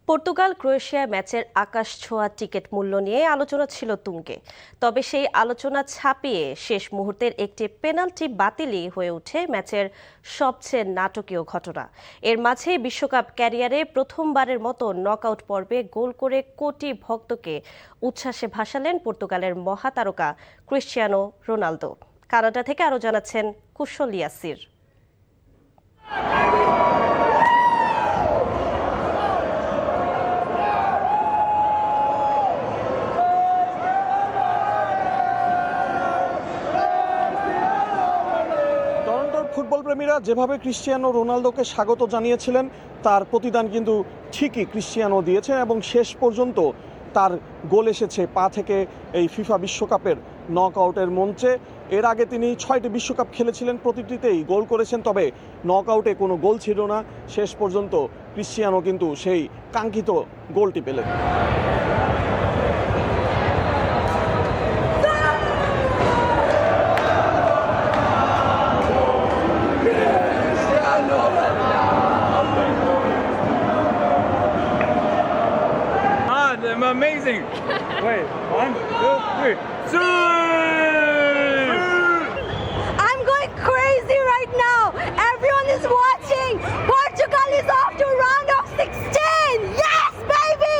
Portugal Croatia ম্যাচের আকাশ ছোঁয়া ticket মূল্য নিয়ে আলোচনা ছিল তুঙ্গে। তবে সেই আলোচনা ছাপিয়ে শেষ মুহূর্তের একটি পেনাল্টি বাতিলই হয়ে ওঠে ম্যাচের সবচেয়ে নাটকীয় ঘটনা। এর মাঝেই বিশ্বকাপ ক্যারিয়ারে প্রথমবারের মতো নকআউট পর্বে গোল করে কোটি ভক্তকে উচ্ছ্বাসে ভাসালেন পর্তুগালের মহাতারকা ক্রিশ্চিয়ানো রোনালদো। কানাডা থেকে আরও জানাচ্ছেন কুশল ইয়াসির। ফুটবল প্রেমীরা যেভাবে ক্রিশ্চিয়ানো রোনালদোকে স্বাগত জানিয়েছিলেন তার প্রতিদান কিন্তু ঠিকই ক্রিশ্চিয়ানো দিয়েছেন এবং শেষ পর্যন্ত তার গোল এসেছে পা থেকে এই ফিফা বিশ্বকাপের নকআউটের মঞ্চে। এর আগে তিনি 6টি বিশ্বকাপ খেলেছিলেন, প্রতিটিতেই গোল করেছেন, তবে নকআউটে কোনো গোল ছিল না। শেষ পর্যন্ত ক্রিশ্চিয়ানো কিন্তু সেই কাঙ্ক্ষিত গোলটি পেলেন। Amazing. Wait, 1, 2, 3. I'm going crazy right now. Everyone is watching. Portugal is off to round of 16. Yes, baby.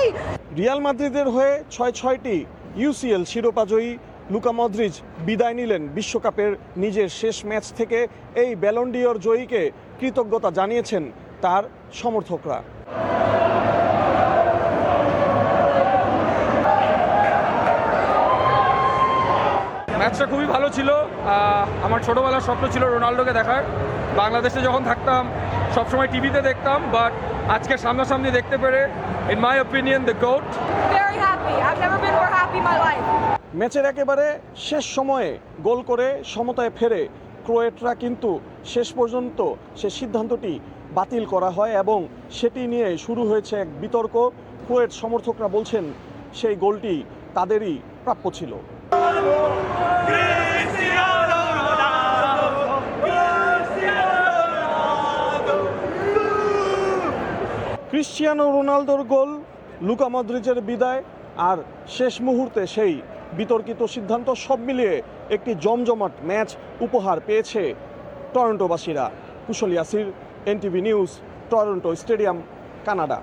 Real মাদ্রিদের হয়ে 6টি ইউসিএল শিরোপাজয়ী লুকা মদ্রিচ বিদায় নিলেন বিশ্বকাপের নিজের শেষ ম্যাচ থেকে। এই ব্যালন ডিওর জয়ীকে কৃতজ্ঞতা জানিয়েছেন তার সমর্থকরা। ম্যাচটা খুবই ভালো ছিল। আমার ছোটোবেলার স্বপ্ন ছিল রোনাল্ডোকে দেখার। বাংলাদেশে যখন থাকতাম সবসময় টিভিতে দেখতাম, বাট আজকে সামনাসামনি দেখতে পেরে in my opinion the goat. Very happy. I've never been more happy in my life. ম্যাচের একেবারে শেষ সময়ে গোল করে সমতায় ফেরে ক্রোয়েটরা, কিন্তু শেষ পর্যন্ত সে সিদ্ধান্তটি বাতিল করা হয় এবং সেটি নিয়ে শুরু হয়েছে এক বিতর্ক। ক্রোয়েট সমর্থকরা বলছেন সেই গোলটি তাদেরই প্রাপ্য ছিল। ক্রিশ্চিয়ানো রোনালদোর গোল, লুকা মদ্রিচের বিদায় আর শেষ মুহূর্তে সেই বিতর্কিত সিদ্ধান্ত, সব মিলিয়ে একটি জমজমাট ম্যাচ উপহার পেয়েছে টরন্টোবাসীরা। Kushal Yasir, NTV news, Toronto stadium, Canada.